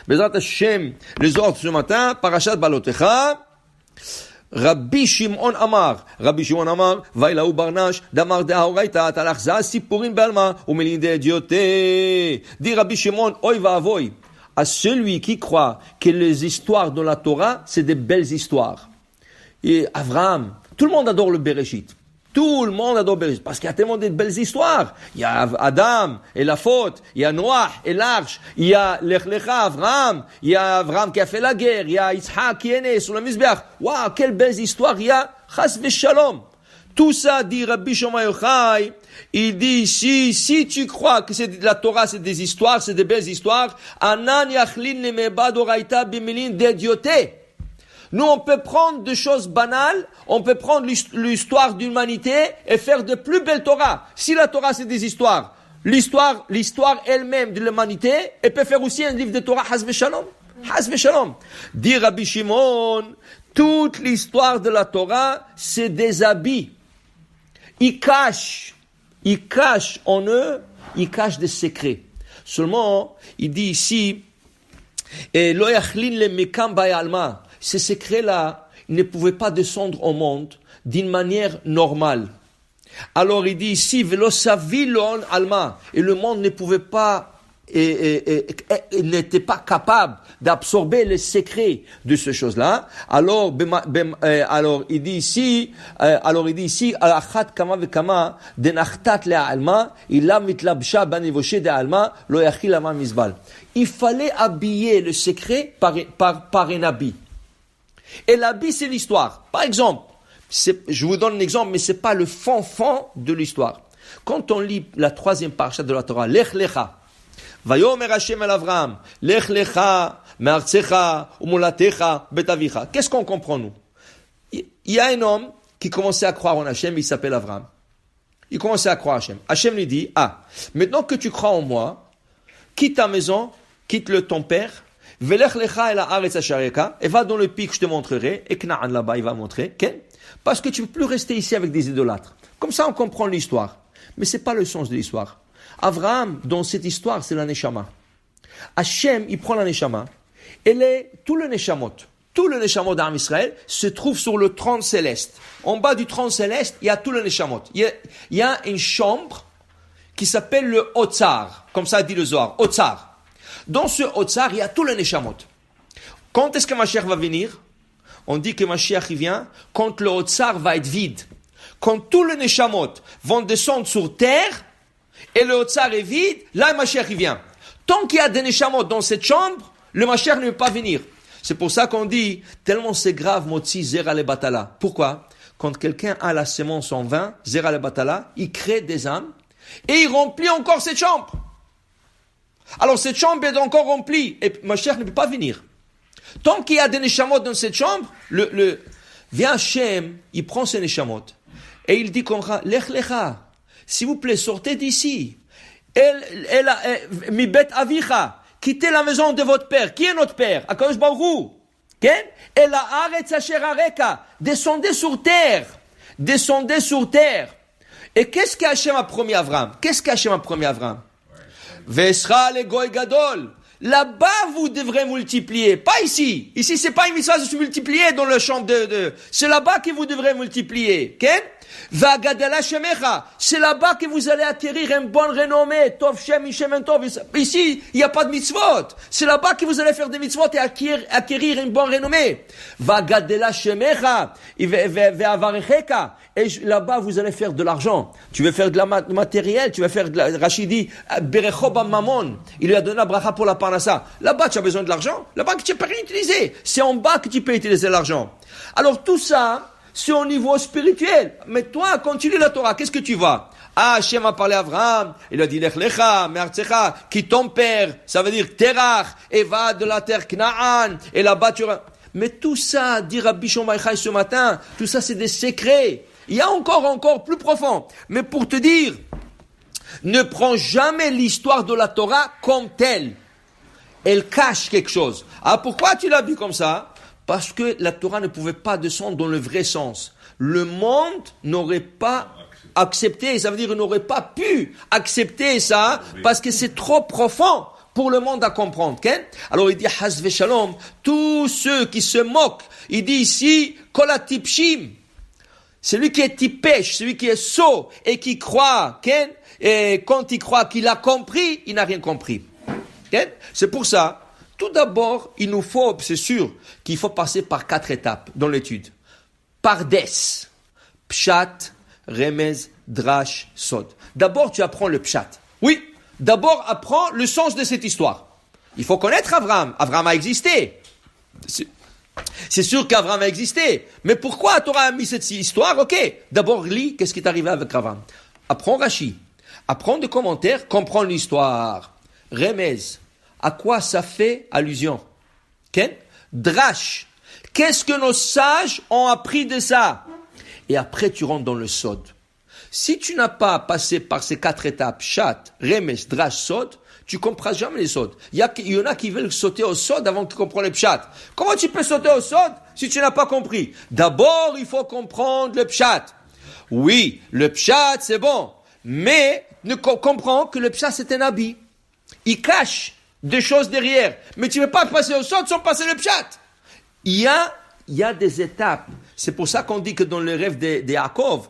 Bezrat Hashem, les ordres ce matin, Parashat Balotecha, Rabbi Shimon Amar, Vailaou Barnash, Damar de Haoraita, Talachza, Sipurim Belma, Umelin de Dioté. Dit Rabbi Shimon, Oy va avoy, à celui qui croit que les histoires de la Torah, c'est des belles histoires. Et Avraham, tout le monde adore le Bereshit. Tout le monde adore Bereshit, parce qu'il y a tellement de belles histoires. Il y a Adam et la faute, il y a Noah et l'arche, il y a Lech Lecha, Avraham, il y a Avraham qui a fait la guerre, il y a Yitzhak qui est né sur le Mizbeach. Waouh, quelles belles histoires il y a. Chas v'shalom. Tout ça, dit Rabbi Shimon Yochai, il dit, si tu crois que c'est la Torah, c'est des histoires, c'est des belles histoires, Anan yachlin lemebad oraita bimilin dedioté. Nous, on peut prendre des choses banales, on peut prendre l'histoire d'humanité et faire de plus belles Torah. Si la Torah, c'est des histoires, l'histoire elle-même de l'humanité, elle peut faire aussi un livre de Torah, Haz v'shalom. Haz v'shalom. Dit Rabbi Shimon, toute l'histoire de la Torah, c'est des habits. Ils cachent en eux, ils cachent des secrets. Seulement, il dit ici, Lo yachlin le mekam bayalma. Ces secrets-là ne pouvaient pas descendre au monde d'une manière normale. Alors il dit ici, Velo savilon alma, et le monde ne pouvait pas, n'était pas capable d'absorber les secrets de ces choses-là. Alors il dit ici, alachat kama vekama denachtat le alma, ila mitlabsha banivoshe de alma, lo yachil ama mizbal. Il fallait habiller le secret par un habit. Et l'habit, c'est l'histoire. Par exemple, je vous donne un exemple, mais c'est pas le fond de l'histoire. Quand on lit la 3e parasha de la Torah, Lech Lecha, Vayomer Hashem el Avraham, Lech Lecha, me'artzecha, umolatecha, betavicha. Qu'est-ce qu'on comprend, nous? Il y a un homme qui commençait à croire en Hashem, il s'appelle Avraham. Il commençait à croire en Hashem. Hashem lui dit, maintenant que tu crois en moi, quitte ta maison, quitte ton père, Velech lecha el haaretz ashareka, et va dans le pays que je te montrerai, et Knaan là-bas, il va montrer, parce que tu ne peux plus rester ici avec des idolâtres. Comme ça, on comprend l'histoire. Mais c'est pas le sens de l'histoire. Avraham, dans cette histoire, c'est la neshama. Hachem, il prend la neshama, et tout le neshamot d'Am Israël se trouve sur le trône céleste. En bas du trône céleste, il y a tout le neshamot. Il y a une chambre qui s'appelle le Otsar, comme ça dit le Zohar, Otsar. Dans ce Otsar, il y a tout le Neshamot. Quand est-ce que Mashiach va venir? On dit que Mashiach il vient quand le Otsar va être vide. Quand tous les Neshamot vont descendre sur terre et le Otsar est vide, là Mashiach il vient. Tant qu'il y a des Neshamot dans cette chambre, le Mashiach ne peut pas venir. C'est pour ça qu'on dit, tellement c'est grave, Motzi Zera le Batala. Pourquoi? Quand quelqu'un a la sémence en vin, Zera le Batala, il crée des âmes et il remplit encore cette chambre. Alors cette chambre est encore remplie et Mashiach ne peut pas venir. Tant qu'il y a des neshamot dans cette chambre, vient Hashem, il prend ces neshamot et il dit comme ça, Lech lecha, s'il vous plaît, sortez d'ici. Mi bet avicha, quittez la maison de votre père. Qui est notre père? Akadosh Baruch Hu. Et la haaretz asher hareka, descendez sur terre. Et qu'est-ce qu'Hachem a promis à Avraham? Vesra le goy gadol. Là-bas, vous devrez multiplier. Pas ici. Ici, c'est pas une mitzvah de se multiplier dans le champ c'est là-bas que vous devrez multiplier. Vagadala shemecha. C'est là-bas que vous allez acquérir une bonne renommée. Tov shem ishem tov. Ici, il n'y a pas de mitzvot. C'est là-bas que vous allez faire des mitzvot et acquérir une bonne renommée. Vagadala shemecha. Ve'avarecheka. Et là-bas, vous allez faire de l'argent. Tu veux faire de la matériel, tu vas faire de la Rachidi, Berechoba Mamon. Il lui a donné la bracha pour la parnassa. Là-bas, tu as besoin de l'argent. Là-bas, tu ne peux rien utiliser. C'est en bas que tu peux utiliser l'argent. Alors, tout ça, c'est au niveau spirituel. Mais toi, quand tu lis la Torah, qu'est-ce que tu vois? Hachem a parlé à Avraham. Il a dit, Lech lecha, me'artzecha, qui ton père, ça veut dire Terach, et va de la terre Knaan, et là-bas, tu auras. Mais tout ça, dit Rabbi Shimon Yochai ce matin, tout ça, c'est des secrets. Il y a encore plus profond. Mais pour te dire, ne prends jamais l'histoire de la Torah comme telle. Elle cache quelque chose. Pourquoi tu l'as vu comme ça? Parce que la Torah ne pouvait pas descendre dans le vrai sens. Le monde n'aurait pas accepté, ça veut dire qu'il n'aurait pas pu accepter ça, parce que c'est trop profond pour le monde à comprendre. Okay? Alors il dit, Haz v'shalom, tous ceux qui se moquent, il dit ici, Kol hatipshim, celui qui est tipèche, celui qui est sot et qui croit, okay? Et quand il croit qu'il a compris, il n'a rien compris. Okay? C'est pour ça, tout d'abord, il nous faut, c'est sûr, qu'il faut passer par 4 étapes dans l'étude. Pardes, pshat, remez, drash, sod. D'abord, tu apprends le pshat. Oui, d'abord, apprends le sens de cette histoire. Il faut connaître Abraham. Abraham a existé. C'est sûr qu'Abraham a existé. Mais pourquoi la Torah a mis cette histoire? Ok, d'abord, lis, qu'est-ce qui est arrivé avec Abraham. Apprends Rashi. Apprends des commentaires, comprends l'histoire. Remez, à quoi ça fait allusion? Okay? Drash, qu'est-ce que nos sages ont appris de ça? Et après, tu rentres dans le sod. Si tu n'as pas passé par ces 4 étapes, chat, remes, drash, sod, tu ne comprends jamais les sods. Il y en a qui veulent sauter au sod avant qu'ils comprennent le pshat. Comment tu peux sauter au sod si tu n'as pas compris? D'abord, il faut comprendre le pshat. Oui, le pshat, c'est bon. Mais, comprends que le pshat, c'est un habit. Il cache des choses derrière. Mais tu ne peux pas passer au sod sans passer le pshat. Il y a des étapes. C'est pour ça qu'on dit que dans le rêve de Yaakov,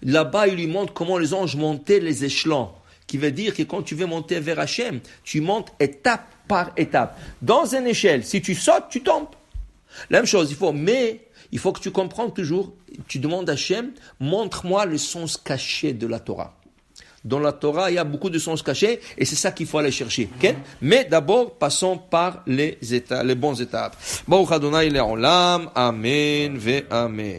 là-bas, il lui montre comment les anges montaient les échelons. Qui veut dire que quand tu veux monter vers Hachem, tu montes étape par étape. Dans une échelle, si tu sautes, tu tombes. La même chose, il faut que tu comprennes toujours, tu demandes à Hachem, montre-moi le sens caché de la Torah. Dans la Torah, il y a beaucoup de sens cachés et c'est ça qu'il faut aller chercher. Okay? Mais d'abord, passons par les bons étapes. Baruch Adonai le'olam, amen ve amen.